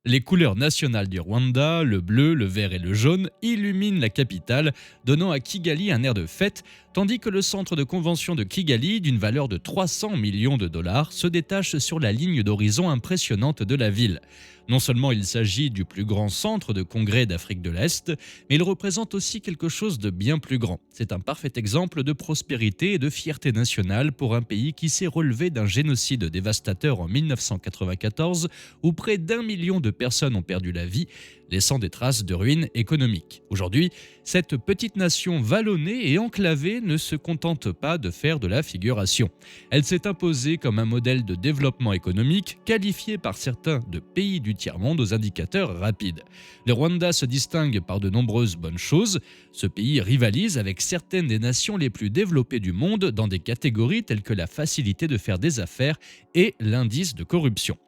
Les couleurs nationales du Rwanda, le bleu, le vert et le jaune, illuminent la capitale, donnant à Kigali un air de fête, tandis que le centre de convention de Kigali, d'une valeur de 300 millions de dollars, se détache sur la ligne d'horizon impressionnante de la ville. Non seulement il s'agit du plus grand centre de congrès d'Afrique de l'Est, mais il représente aussi quelque chose de bien plus grand. C'est un parfait exemple de prospérité et de fierté nationale pour un pays qui s'est relevé d'un génocide dévastateur en 1994, où près d'1 million de personnes ont perdu la vie, laissant des traces de ruines économiques. Aujourd'hui, cette petite nation vallonnée et enclavée ne se contente pas de faire de la figuration. Elle s'est imposée comme un modèle de développement économique qualifié par certains de pays du tiers-monde aux indicateurs rapides. Le Rwanda se distingue par de nombreuses bonnes choses. Ce pays rivalise avec certaines des nations les plus développées du monde dans des catégories telles que la facilité de faire des affaires et l'indice de corruption.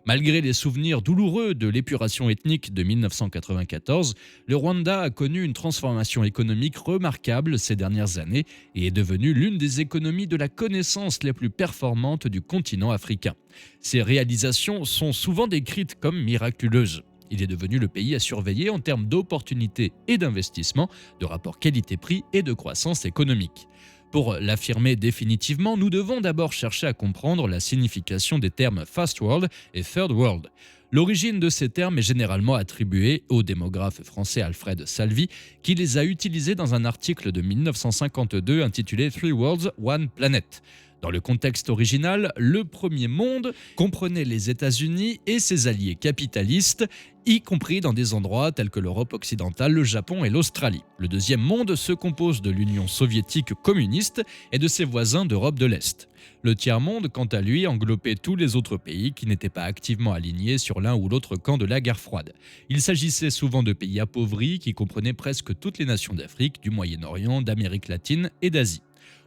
Malgré les souvenirs douloureux de l'épuration ethnique de 1994, le Rwanda a connu une transformation économique remarquable ces dernières années et est devenu l'une des économies de la connaissance les plus performantes du continent africain. Ces réalisations sont souvent décrites comme miraculeuses. Il est devenu le pays à surveiller en termes d'opportunités et d'investissements, de rapport qualité-prix et de croissance économique. Pour l'affirmer définitivement, nous devons d'abord chercher à comprendre la signification des termes First World et Third World. L'origine de ces termes est généralement attribuée au démographe français Alfred Salvi, qui les a utilisés dans un article de 1952 intitulé Three Worlds, One Planet. Dans le contexte original, le premier monde comprenait les États-Unis et ses alliés capitalistes, y compris dans des endroits tels que l'Europe occidentale, le Japon et l'Australie. Le deuxième monde se compose de l'Union soviétique communiste et de ses voisins d'Europe de l'Est. Le tiers-monde, quant à lui, englobait tous les autres pays qui n'étaient pas activement alignés sur l'un ou l'autre camp de la guerre froide. Il s'agissait souvent de pays appauvris qui comprenaient presque toutes les nations d'Afrique, du Moyen-Orient, d'Amérique latine et d'Asie.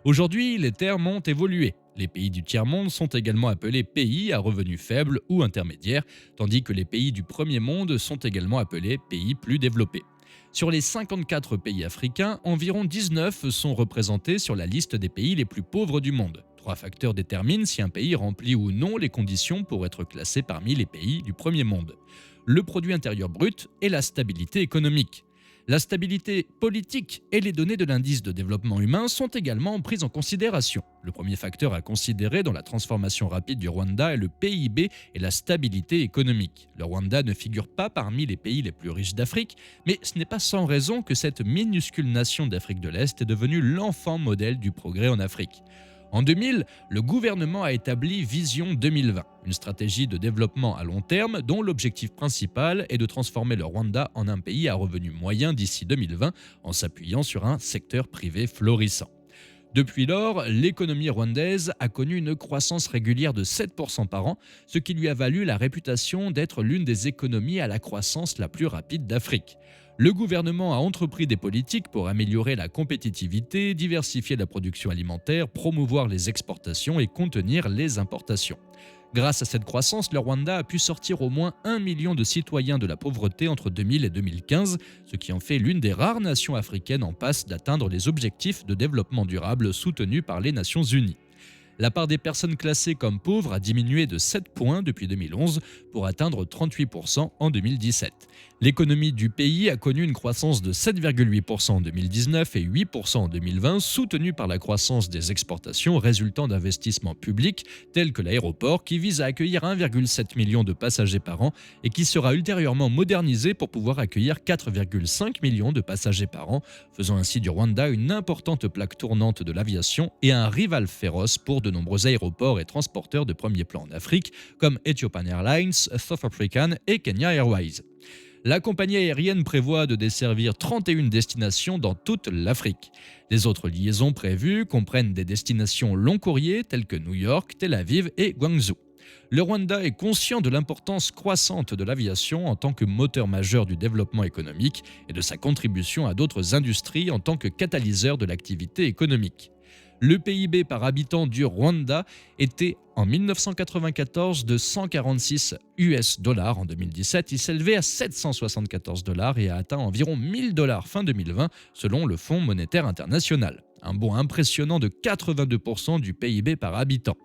Aujourd'hui, les termes ont évolué. Les pays du tiers-monde sont également appelés pays à revenus faibles ou intermédiaires, tandis que les pays du premier monde sont également appelés pays plus développés. Sur les 54 pays africains, environ 19 sont représentés sur la liste des pays les plus pauvres du monde. Trois facteurs déterminent si un pays remplit ou non les conditions pour être classé parmi les pays du premier monde. Le produit intérieur brut et la stabilité économique. La stabilité politique et les données de l'indice de développement humain sont également prises en considération. Le premier facteur à considérer dans la transformation rapide du Rwanda est le PIB et la stabilité économique. Le Rwanda ne figure pas parmi les pays les plus riches d'Afrique, mais ce n'est pas sans raison que cette minuscule nation d'Afrique de l'Est est devenue l'enfant modèle du progrès en Afrique. En 2000, le gouvernement a établi Vision 2020, une stratégie de développement à long terme dont l'objectif principal est de transformer le Rwanda en un pays à revenus moyens d'ici 2020 en s'appuyant sur un secteur privé florissant. Depuis lors, l'économie rwandaise a connu une croissance régulière de 7% par an, ce qui lui a valu la réputation d'être l'une des économies à la croissance la plus rapide d'Afrique. Le gouvernement a entrepris des politiques pour améliorer la compétitivité, diversifier la production alimentaire, promouvoir les exportations et contenir les importations. Grâce à cette croissance, le Rwanda a pu sortir au moins 1 million de citoyens de la pauvreté entre 2000 et 2015, ce qui en fait l'une des rares nations africaines en passe d'atteindre les objectifs de développement durable soutenus par les Nations Unies. La part des personnes classées comme pauvres a diminué de 7 points depuis 2011 pour atteindre 38% en 2017. L'économie du pays a connu une croissance de 7,8% en 2019 et 8% en 2020, soutenue par la croissance des exportations résultant d'investissements publics tels que l'aéroport qui vise à accueillir 1,7 million de passagers par an et qui sera ultérieurement modernisé pour pouvoir accueillir 4,5 millions de passagers par an, faisant ainsi du Rwanda une importante plaque tournante de l'aviation et un rival féroce pour de nombreux aéroports et transporteurs de premier plan en Afrique comme Ethiopian Airlines, South African et Kenya Airways. La compagnie aérienne prévoit de desservir 31 destinations dans toute l'Afrique. Les autres liaisons prévues comprennent des destinations long courrier telles que New York, Tel Aviv et Guangzhou. Le Rwanda est conscient de l'importance croissante de l'aviation en tant que moteur majeur du développement économique et de sa contribution à d'autres industries en tant que catalyseur de l'activité économique. Le PIB par habitant du Rwanda était en 1994 de 146 US dollars en 2017. Il s'élevait à 774 dollars et a atteint environ 1000 dollars fin 2020 selon le Fonds monétaire international. Un bond impressionnant de 82% du PIB par habitant.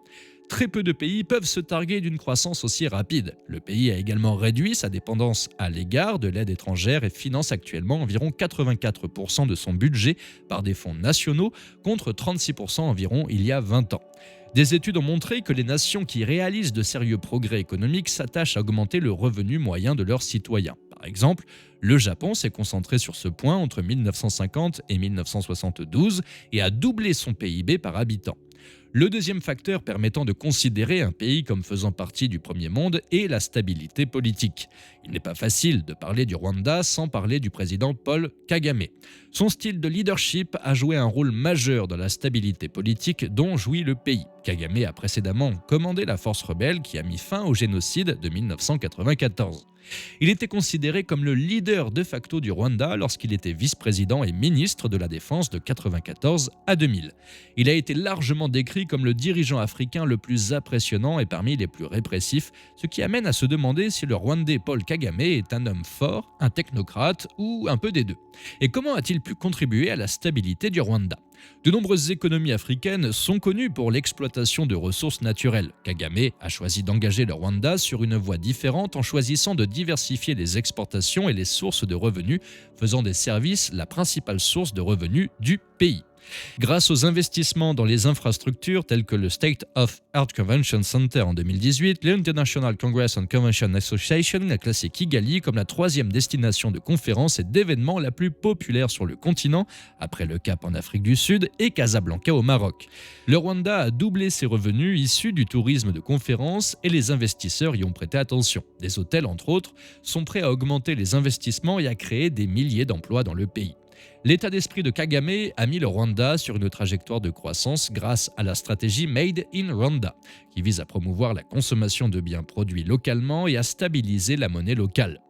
Très peu de pays peuvent se targuer d'une croissance aussi rapide. Le pays a également réduit sa dépendance à l'égard de l'aide étrangère et finance actuellement environ 84% de son budget par des fonds nationaux contre 36% environ il y a 20 ans. Des études ont montré que les nations qui réalisent de sérieux progrès économiques s'attachent à augmenter le revenu moyen de leurs citoyens. Par exemple, le Japon s'est concentré sur ce point entre 1950 et 1972 et a doublé son PIB par habitant. Le deuxième facteur permettant de considérer un pays comme faisant partie du premier monde est la stabilité politique. Il n'est pas facile de parler du Rwanda sans parler du président Paul Kagame. Son style de leadership a joué un rôle majeur dans la stabilité politique dont jouit le pays. Kagame a précédemment commandé la force rebelle qui a mis fin au génocide de 1994. Il était considéré comme le leader de facto du Rwanda lorsqu'il était vice-président et ministre de la Défense de 1994 à 2000. Il a été largement décrit comme le dirigeant africain le plus impressionnant et parmi les plus répressifs, ce qui amène à se demander si le Rwandais Paul Kagame est un homme fort, un technocrate ou un peu des deux. Et comment a-t-il pu contribuer à la stabilité du Rwanda ? De nombreuses économies africaines sont connues pour l'exploitation de ressources naturelles. Kagame a choisi d'engager le Rwanda sur une voie différente en choisissant de diversifier les exportations et les sources de revenus, faisant des services la principale source de revenus du pays. Grâce aux investissements dans les infrastructures telles que le State of Art Convention Center en 2018, l'International Congress and Convention Association a classé Kigali comme la troisième destination de conférences et d'événements la plus populaire sur le continent, après le Cap en Afrique du Sud et Casablanca au Maroc. Le Rwanda a doublé ses revenus issus du tourisme de conférences et les investisseurs y ont prêté attention. Des hôtels, entre autres, sont prêts à augmenter les investissements et à créer des milliers d'emplois dans le pays. L'état d'esprit de Kagame a mis le Rwanda sur une trajectoire de croissance grâce à la stratégie Made in Rwanda, qui vise à promouvoir la consommation de biens produits localement et à stabiliser la monnaie locale.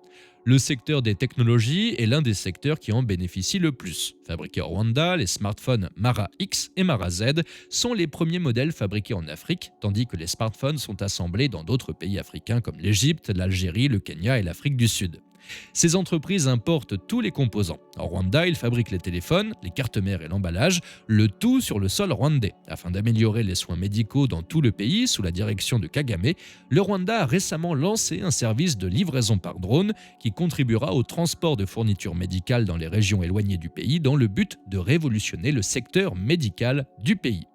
Le secteur des technologies est l'un des secteurs qui en bénéficie le plus. Fabriqués au Rwanda, les smartphones Mara X et Mara Z sont les premiers modèles fabriqués en Afrique, tandis que les smartphones sont assemblés dans d'autres pays africains comme l'Égypte, l'Algérie, le Kenya et l'Afrique du Sud. Ces entreprises importent tous les composants. En Rwanda, ils fabriquent les téléphones, les cartes mères et l'emballage, le tout sur le sol rwandais. Afin d'améliorer les soins médicaux dans tout le pays sous la direction de Kagame, le Rwanda a récemment lancé un service de livraison par drone qui contribuera au transport de fournitures médicales dans les régions éloignées du pays dans le but de révolutionner le secteur médical du pays.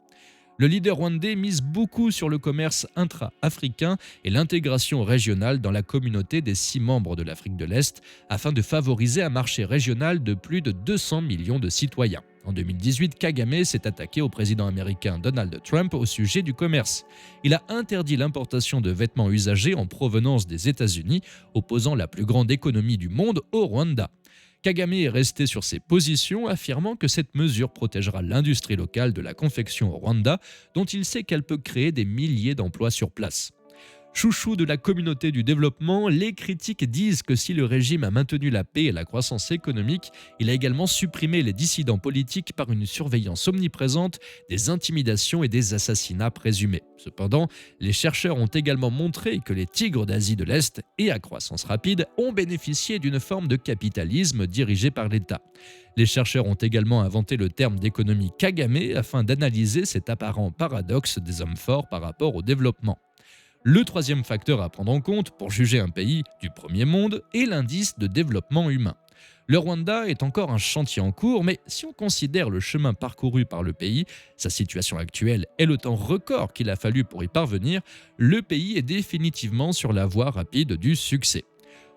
Le leader rwandais mise beaucoup sur le commerce intra-africain et l'intégration régionale dans la communauté des 6 membres de l'Afrique de l'Est afin de favoriser un marché régional de plus de 200 millions de citoyens. En 2018, Kagame s'est attaqué au président américain Donald Trump au sujet du commerce. Il a interdit l'importation de vêtements usagés en provenance des États-Unis, opposant la plus grande économie du monde au Rwanda. Kagame est resté sur ses positions, affirmant que cette mesure protégera l'industrie locale de la confection au Rwanda, dont il sait qu'elle peut créer des milliers d'emplois sur place. Chouchou de la communauté du développement, les critiques disent que si le régime a maintenu la paix et la croissance économique, il a également supprimé les dissidents politiques par une surveillance omniprésente, des intimidations et des assassinats présumés. Cependant, les chercheurs ont également montré que les tigres d'Asie de l'Est et à croissance rapide ont bénéficié d'une forme de capitalisme dirigé par l'État. Les chercheurs ont également inventé le terme d'économie Kagame afin d'analyser cet apparent paradoxe des hommes forts par rapport au développement. Le troisième facteur à prendre en compte pour juger un pays du premier monde est l'indice de développement humain. Le Rwanda est encore un chantier en cours, mais si on considère le chemin parcouru par le pays, sa situation actuelle et le temps record qu'il a fallu pour y parvenir, le pays est définitivement sur la voie rapide du succès.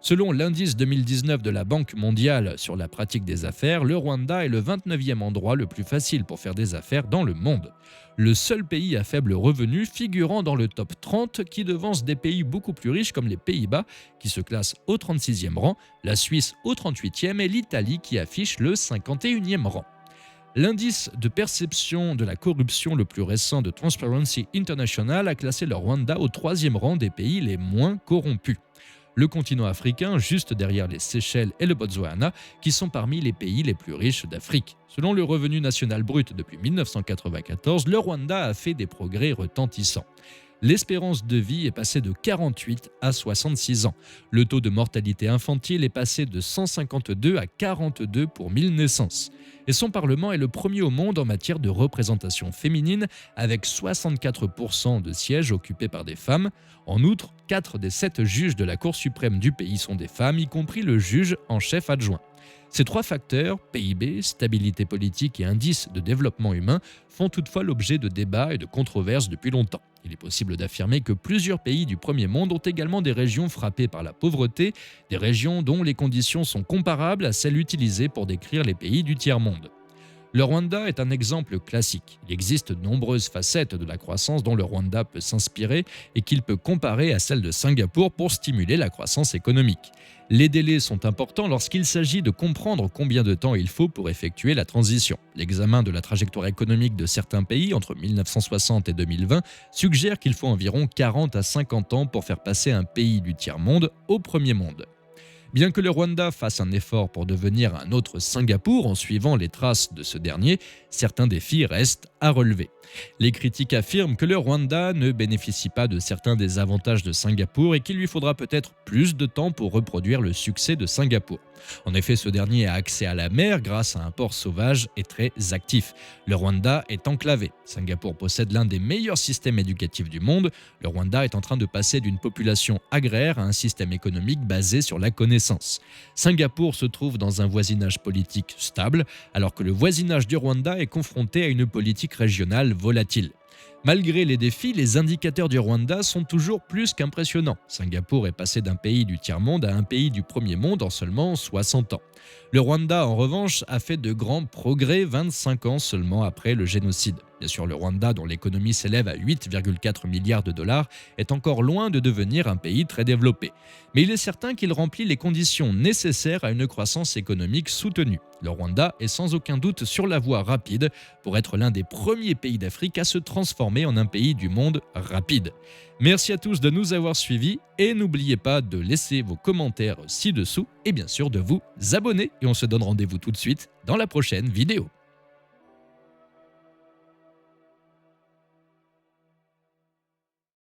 Selon l'indice 2019 de la Banque mondiale sur la pratique des affaires, le Rwanda est le 29e endroit le plus facile pour faire des affaires dans le monde. Le seul pays à faible revenu figurant dans le top 30 qui devance des pays beaucoup plus riches comme les Pays-Bas qui se classent au 36e rang, la Suisse au 38e et l'Italie qui affiche le 51e rang. L'indice de perception de la corruption le plus récent de Transparency International a classé le Rwanda au 3e rang des pays les moins corrompus. Le continent africain, juste derrière les Seychelles et le Botswana, qui sont parmi les pays les plus riches d'Afrique. Selon le revenu national brut depuis 1994, le Rwanda a fait des progrès retentissants. L'espérance de vie est passée de 48 à 66 ans. Le taux de mortalité infantile est passé de 152 à 42 pour 1000 naissances. Et son Parlement est le premier au monde en matière de représentation féminine, avec 64% de sièges occupés par des femmes. En outre, 4 des 7 juges de la Cour suprême du pays sont des femmes, y compris le juge en chef adjoint. Ces 3 facteurs, PIB, stabilité politique et indice de développement humain, font toutefois l'objet de débats et de controverses depuis longtemps. Il est possible d'affirmer que plusieurs pays du premier monde ont également des régions frappées par la pauvreté, des régions dont les conditions sont comparables à celles utilisées pour décrire les pays du tiers-monde. Le Rwanda est un exemple classique. Il existe de nombreuses facettes de la croissance dont le Rwanda peut s'inspirer et qu'il peut comparer à celle de Singapour pour stimuler la croissance économique. Les délais sont importants lorsqu'il s'agit de comprendre combien de temps il faut pour effectuer la transition. L'examen de la trajectoire économique de certains pays entre 1960 et 2020 suggère qu'il faut environ 40 à 50 ans pour faire passer un pays du tiers-monde au premier monde. Bien que le Rwanda fasse un effort pour devenir un autre Singapour en suivant les traces de ce dernier, certains défis restent à relever. Les critiques affirment que le Rwanda ne bénéficie pas de certains des avantages de Singapour et qu'il lui faudra peut-être plus de temps pour reproduire le succès de Singapour. En effet, ce dernier a accès à la mer grâce à un port sauvage et très actif. Le Rwanda est enclavé. Singapour possède l'un des meilleurs systèmes éducatifs du monde. Le Rwanda est en train de passer d'une population agraire à un système économique basé sur la connaissance. Singapour se trouve dans un voisinage politique stable, alors que le voisinage du Rwanda est confronté à une politique régionale volatile. Malgré les défis, les indicateurs du Rwanda sont toujours plus qu'impressionnants. Singapour est passé d'un pays du tiers-monde à un pays du premier monde en seulement 60 ans. Le Rwanda, en revanche, a fait de grands progrès 25 ans seulement après le génocide. Bien sûr, le Rwanda, dont l'économie s'élève à 8,4 milliards de dollars, est encore loin de devenir un pays très développé. Mais il est certain qu'il remplit les conditions nécessaires à une croissance économique soutenue. Le Rwanda est sans aucun doute sur la voie rapide pour être l'un des premiers pays d'Afrique à se transformer en un pays du monde rapide. Merci à tous de nous avoir suivis et n'oubliez pas de laisser vos commentaires ci-dessous et bien sûr de vous abonner. Et on se donne rendez-vous tout de suite dans la prochaine vidéo.